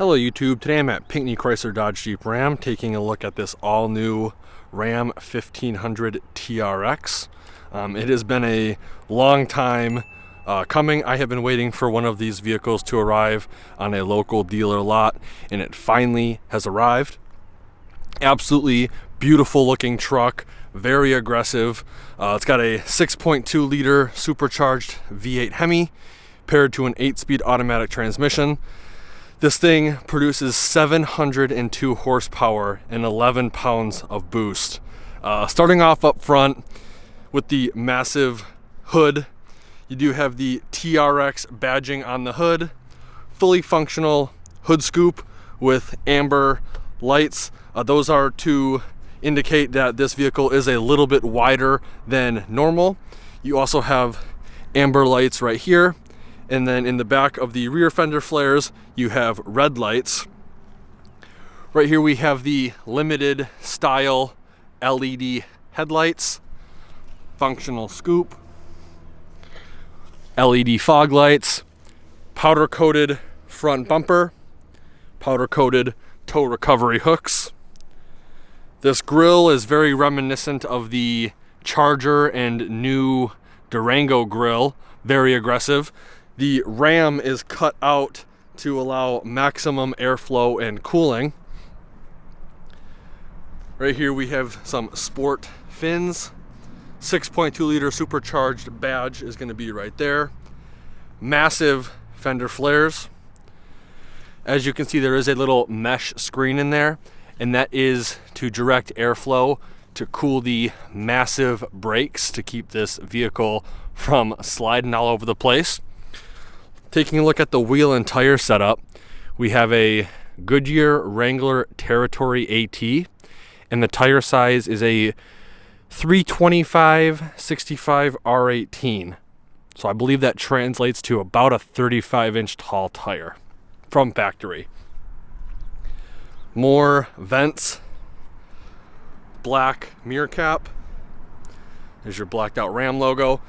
Hello YouTube, today I'm at Pinckney Chrysler Dodge Jeep Ram taking a look at this all new Ram 1500 TRX. It has been a long time coming. I have been waiting for one of these vehicles to arrive on a local dealer lot, and it finally has arrived. Absolutely beautiful looking truck, very aggressive. It's got a 6.2 liter supercharged V8 Hemi paired to an 8-speed automatic transmission. This thing produces 702 horsepower and 11 pounds of boost. Starting off up front with the massive hood, you do have the TRX badging on the hood, fully functional hood scoop with amber lights. Those are to indicate that this vehicle is a little bit wider than normal. You also have amber lights right here. And then in the back of the rear fender flares, you have red lights. Right here we have the limited style LED headlights, functional scoop, LED fog lights, powder coated front bumper, powder coated tow recovery hooks. This grille is very reminiscent of the Charger and new Durango grille, very aggressive. The Ram is cut out to allow maximum airflow and cooling. Right here we have some sport fins. 6.2 liter supercharged badge is going to be right there. Massive fender flares. As you can see, there is a little mesh screen in there, and that is to direct airflow to cool the massive brakes to keep this vehicle from sliding all over the place. Taking a look at the wheel and tire setup, we have a Goodyear Wrangler Territory AT, and the tire size is a 325/65 R18. So I believe that translates to about a 35-inch tall tire from factory. More vents, black mirror cap. There's your blacked out Ram logo.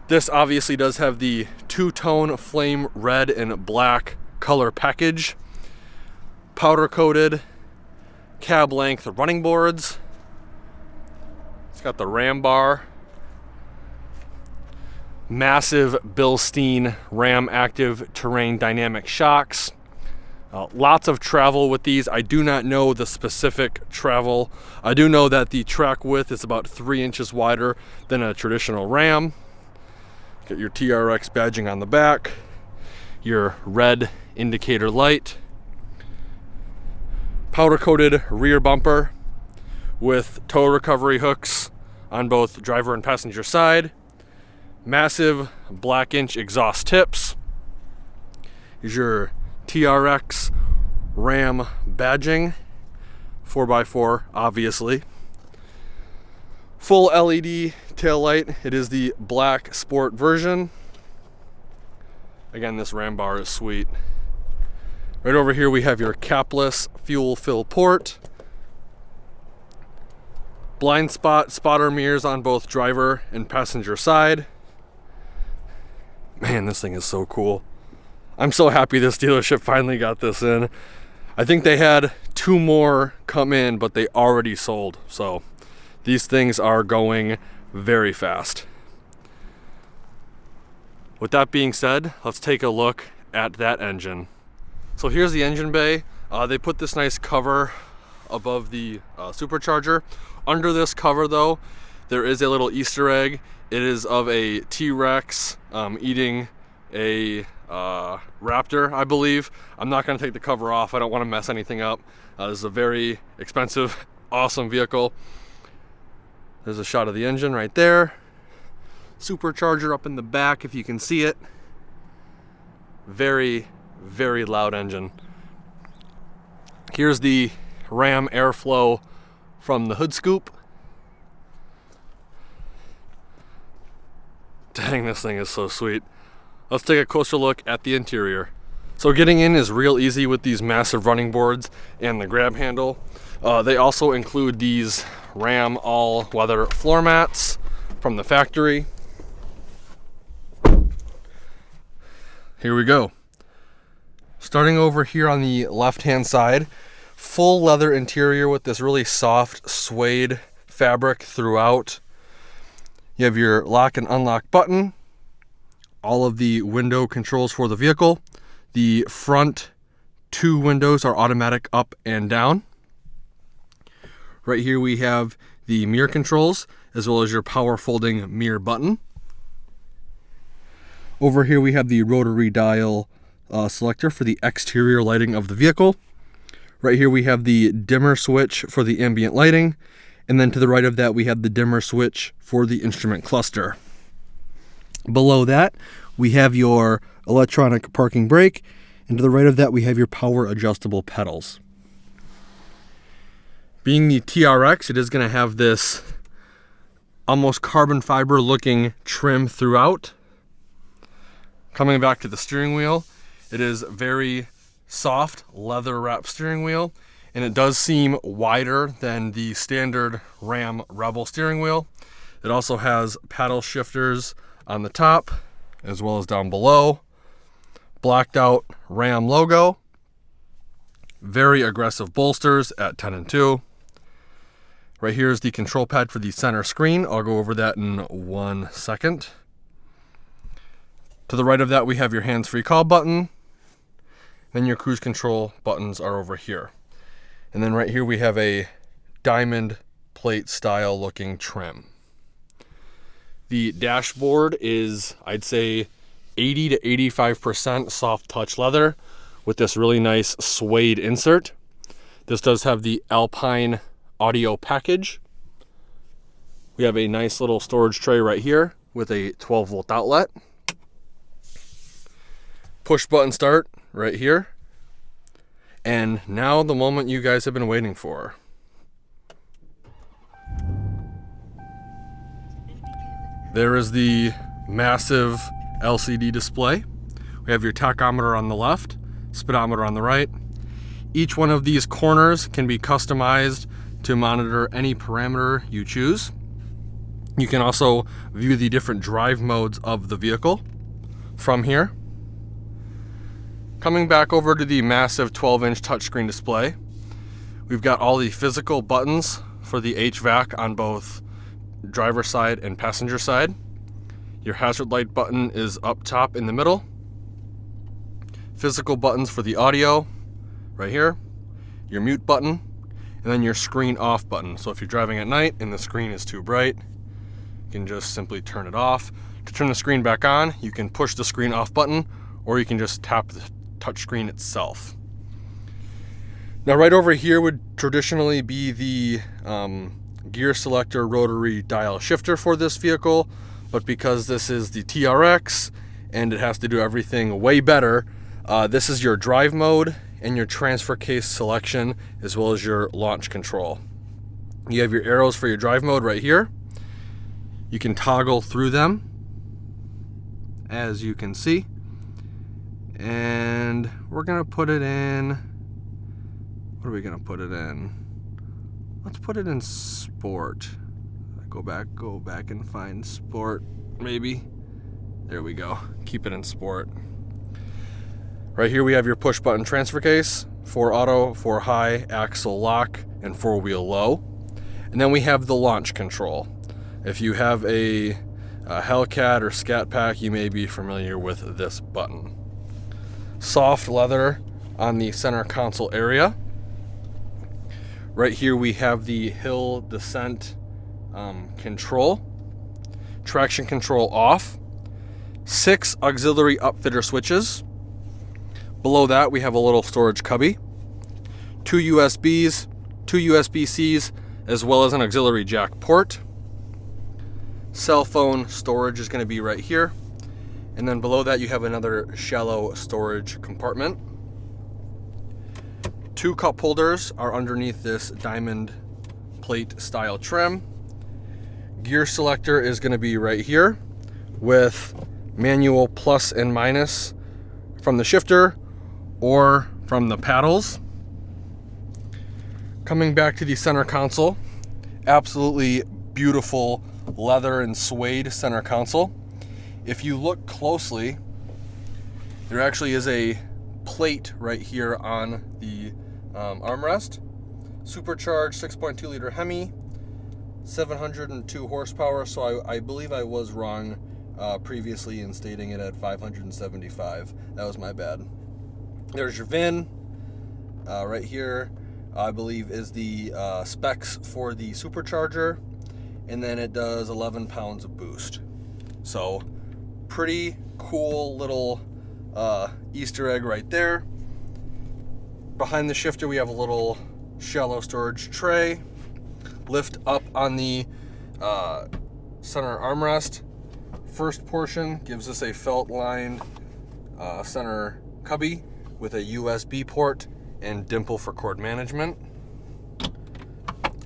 This obviously does have the two-tone flame red and black color package. Powder coated cab length running boards. It's got the Ram bar. Massive Bilstein Ram Active Terrain Dynamic shocks. Lots of travel with these. I do not know the specific travel. I do know that the track width is about 3 inches wider than a traditional Ram. Got your TRX badging on the back, your red indicator light, powder coated rear bumper with tow recovery hooks on both driver and passenger side, massive black inch exhaust tips. Here's your TRX Ram badging, 4x4 obviously. Full LED tail light. It is the black sport version. Again, this Ram bar is sweet. Right over here we have your capless fuel fill port. Blind spot spotter mirrors on both driver and passenger side. Man, this thing is so cool. I'm so happy this dealership finally got this in. I think they had 2 more come in, but they already sold. So these things are going very fast. With that being said, let's take a look at that engine. So here's the engine bay. They put this nice cover above the supercharger. Under this cover though, there is a little Easter egg. It is of a T-Rex eating a Raptor, I believe. I'm not going to take the cover off. I don't want to mess anything up. This is a very expensive, awesome vehicle. There's a shot of the engine right there. Supercharger up in the back if you can see it. Very, very loud engine. Here's the Ram airflow from the hood scoop. Dang, this thing is so sweet. Let's take a closer look at the interior. So getting in is real easy with these massive running boards and the grab handle. They also include these Ram all-weather floor mats from the factory. Here we go. Starting over here on the left-hand side, full leather interior with this really soft suede fabric throughout. You have your lock and unlock button, all of the window controls for the vehicle. The front 2 windows are automatic up and down. Right here we have the mirror controls as well as your power folding mirror button. Over here we have the rotary dial selector for the exterior lighting of the vehicle. Right here we have the dimmer switch for the ambient lighting, and then to the right of that we have the dimmer switch for the instrument cluster. Below that we have your electronic parking brake, and to the right of that we have your power adjustable pedals. Being the TRX, it is going to have this almost carbon fiber looking trim throughout. Coming back to the steering wheel, it is very soft leather wrap steering wheel, and it does seem wider than the standard Ram Rebel steering wheel. It also has paddle shifters on the top as well as down below. Blacked out Ram logo. Very aggressive bolsters at 10 and 2. Right here is the control pad for the center screen. I'll go over that in 1 second. To the right of that we have your hands-free call button. Then your cruise control buttons are over here. And then right here we have a diamond plate style looking trim. The dashboard is, I'd say, 80 to 85% soft touch leather with this really nice suede insert. This does have the Alpine audio package. We have a nice little storage tray right here with a 12-volt outlet. Push button start right here. And now the moment you guys have been waiting for. There is the massive LCD display. We have your tachometer on the left, speedometer on the right. Each one of these corners can be customized to monitor any parameter you choose. You can also view the different drive modes of the vehicle from here. Coming back over to the massive 12-inch touchscreen display, we've got all the physical buttons for the HVAC on both driver side and passenger side. Your hazard light button is up top in the middle. Physical buttons for the audio right here. Your mute button, and then your screen off button. So if you're driving at night and the screen is too bright, you can just simply turn it off. To turn the screen back on, you can push the screen off button, or you can just tap the touchscreen itself. Now right over here would traditionally be the gear selector rotary dial shifter for this vehicle, but because this is the TRX and it has to do everything way better, this is your drive mode and your transfer case selection as well as your launch control. You have your arrows for your drive mode right here. You can toggle through them as you can see. And we're gonna put it in, what are we gonna put it in? Let's put it in sport. Go back and find sport, maybe. There we go, keep it in sport. Right here we have your push button transfer case, 4 auto, 4 high, axle lock, and 4-wheel low. And then we have the launch control. If you have a Hellcat or Scat Pack, you may be familiar with this button. Soft leather on the center console area. Right here we have the hill descent control. Traction control off. 6 auxiliary upfitter switches. Below that we have a little storage cubby. 2 USBs, 2 USB-Cs, as well as an auxiliary jack port. Cell phone storage is going to be right here. And then below that you have another shallow storage compartment. 2 cup holders are underneath this diamond plate style trim. Gear selector is going to be right here with manual plus and minus from the shifter or from the paddles. Coming back to the center console, absolutely beautiful leather and suede center console. If you look closely, there actually is a plate right here on the armrest. Supercharged 6.2 liter Hemi, 702 horsepower, so I believe I was wrong previously in stating it at 575. That was my bad. There's your VIN. Right here, I believe, is the specs for the supercharger, and then it does 11 pounds of boost. So pretty cool little Easter egg right there. Behind the shifter, we have a little shallow storage tray. Lift up on the center armrest. First portion gives us a felt-lined center cubby with a USB port and dimple for cord management.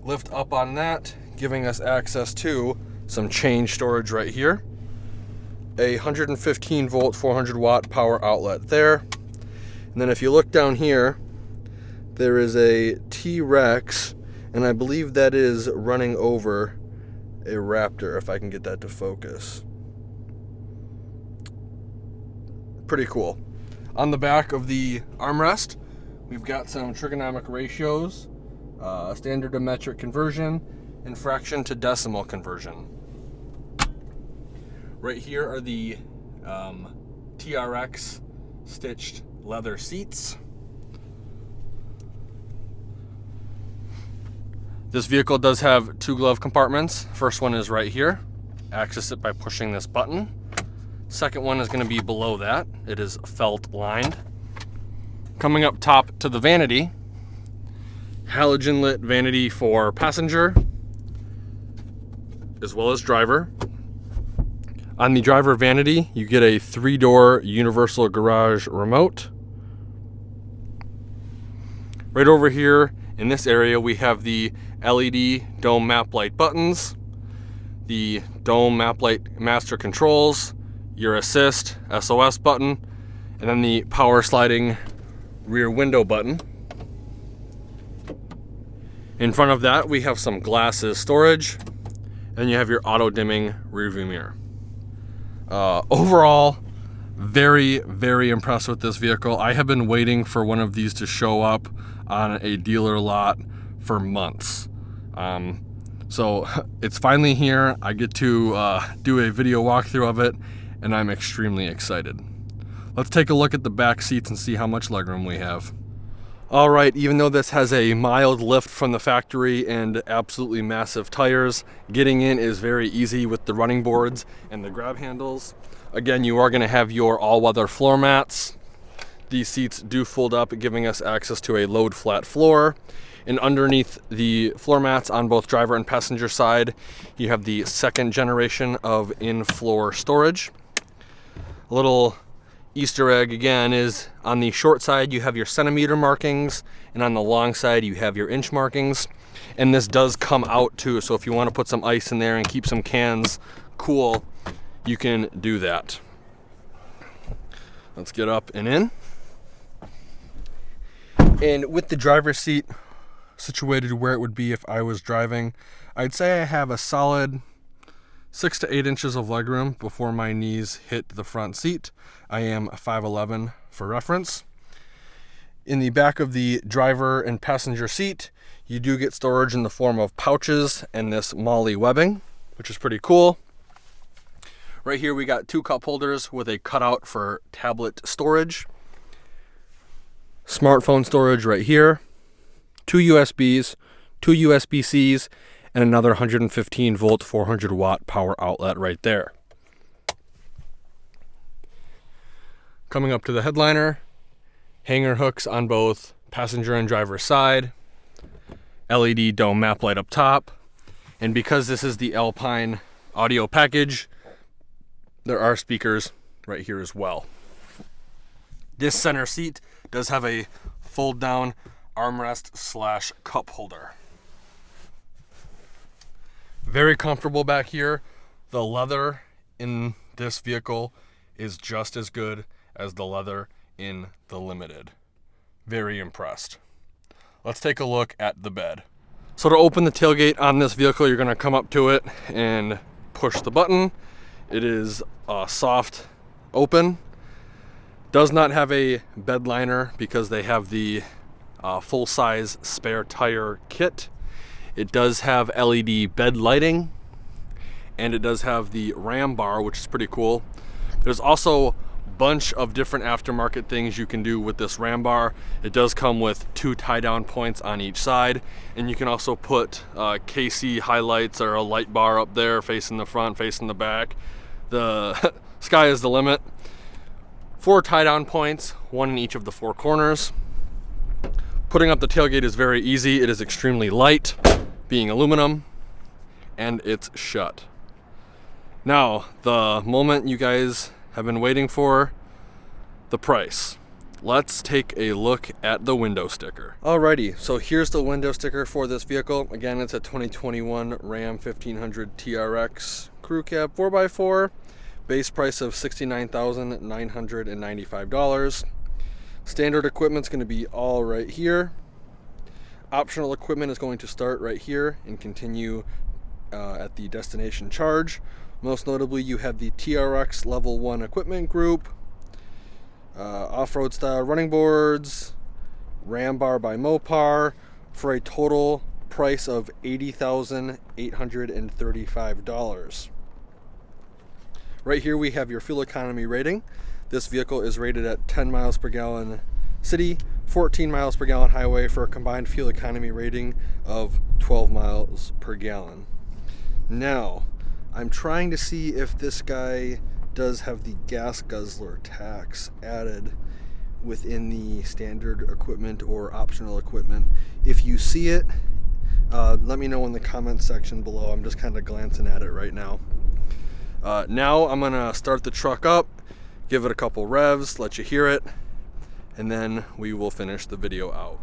Lift up on that, giving us access to some change storage right here. A 115 volt, 400 watt power outlet there. And then if you look down here, there is a TRX, and I believe that is running over a Raptor, if I can get that to focus. Pretty cool. On the back of the armrest, we've got some trigonomic ratios, standard to metric conversion, and fraction to decimal conversion. Right here are the TRX stitched leather seats. This vehicle does have 2 glove compartments. First one is right here. Access it by pushing this button. Second one is going to be below that. It is felt lined. Coming up top to the vanity, halogen lit vanity for passenger as well as driver. On the driver vanity, you get a 3-door universal garage remote. Right over here in this area, we have the LED dome map light buttons, the dome map light master controls, your assist, SOS button, and then the power sliding rear window button. In front of that, we have some glasses storage, and you have your auto dimming rear view mirror. Overall, very, very impressed with this vehicle. I have been waiting for one of these to show up on a dealer lot for months. So it's finally here. I get to do a video walkthrough of it, and I'm extremely excited. Let's take a look at the back seats and see how much legroom we have. All right, even though this has a mild lift from the factory and absolutely massive tires, getting in is very easy with the running boards and the grab handles. Again, you are going to have your all-weather floor mats. These seats do fold up, giving us access to a load flat floor. And underneath the floor mats on both driver and passenger side, you have the second generation of in-floor storage. A little Easter egg again is on the short side you have your centimeter markings, and on the long side you have your inch markings. And this does come out too, so if you want to put some ice in there and keep some cans cool, you can do that. Let's get up and in. And with the driver's seat situated where it would be if I was driving, I'd say I have a solid 6 to 8 inches of legroom before my knees hit the front seat. I am 5'11" for reference. In the back of the driver and passenger seat, you do get storage in the form of pouches and this MOLLE webbing, which is pretty cool. Right here we got 2 cup holders with a cutout for tablet storage. Smartphone storage right here. 2 USBs, 2 USB-Cs, and another 115 volt 400 watt power outlet right there. Coming up to the headliner, hanger hooks on both passenger and driver side, LED dome map light up top, and because this is the Alpine audio package, there are speakers right here as well. This center seat does have a fold down armrest / cup holder. Very comfortable back here. The leather in this vehicle is just as good as the leather in the Limited. Very impressed. Let's take a look at the bed. So to open the tailgate on this vehicle, you're going to come up to it and push the button. It is a soft open. Does not have a bed liner because they have the full-size spare tire kit. It does have LED bed lighting, and it does have the ram bar, which is pretty cool. There's also a bunch of different aftermarket things you can do with this ram bar. It does come with 2 tie-down points on each side, and you can also put KC highlights or a light bar up there facing the front, facing the back. The sky is the limit. 4 tie-down points, 1 in each of the 4 corners. Putting up the tailgate is very easy. It is extremely light, being aluminum, and it's shut. Now, the moment you guys have been waiting for, the price. Let's take a look at the window sticker. Alrighty, so here's the window sticker for this vehicle. Again, it's a 2021 Ram 1500 TRX Crew Cab 4x4. Base price of $69,995. Standard equipment's going to be all right here. Optional equipment is going to start right here and continue at the destination charge. Most notably, you have the TRX Level 1 equipment group, off-road style running boards, ram bar by Mopar, for a total price of $80,835. Right here we have your fuel economy rating. This vehicle is rated at 10 miles per gallon city, 14 miles per gallon highway, for a combined fuel economy rating of 12 miles per gallon. Now, I'm trying to see if this guy does have the gas guzzler tax added within the standard equipment or optional equipment. If you see it, let me know in the comment section below. I'm just kind of glancing at it right now. Now I'm gonna start the truck up, give it a couple revs, let you hear it, and then we will finish the video out.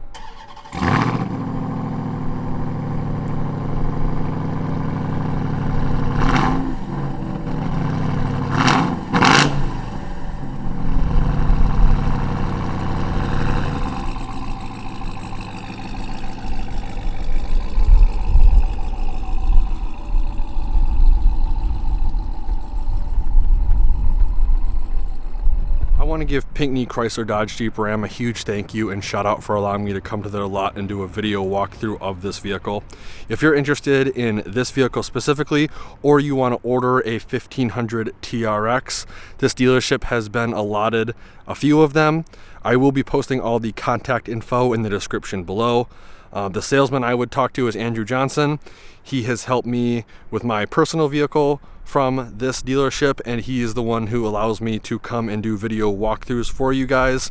I want to give Pinckney Chrysler Dodge Jeep Ram a huge thank you and shout out for allowing me to come to their lot and do a video walkthrough of this vehicle. If you're interested in this vehicle specifically, or you want to order a 1500 TRX, this dealership has been allotted a few of them. I will be posting all the contact info in the description below. The salesman I would talk to is Andrew Johnson. He has helped me with my personal vehicle from this dealership, and he is the one who allows me to come and do video walkthroughs for you guys.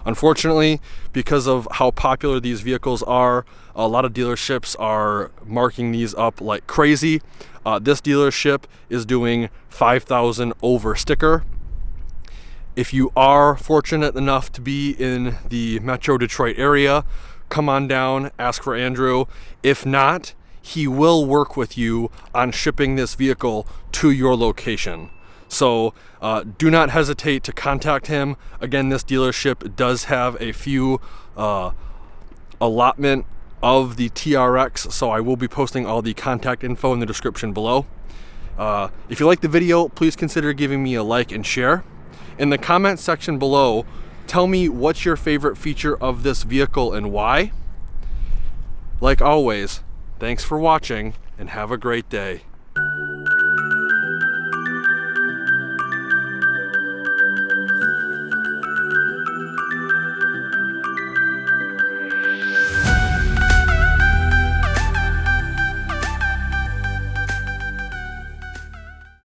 Unfortunately, because of how popular these vehicles are, a lot of dealerships are marking these up like crazy. This dealership is doing $5,000 over sticker. If you are fortunate enough to be in the Metro Detroit area, come on down, ask for Andrew. If not, he will work with you on shipping this vehicle to your location. So do not hesitate to contact him. Again, this dealership does have a few allotment of the TRX, so I will be posting all the contact info in the description below. If you like the video, please consider giving me a like and share. In the comment section below, tell me what's your favorite feature of this vehicle and why. Like always, thanks for watching and have a great day.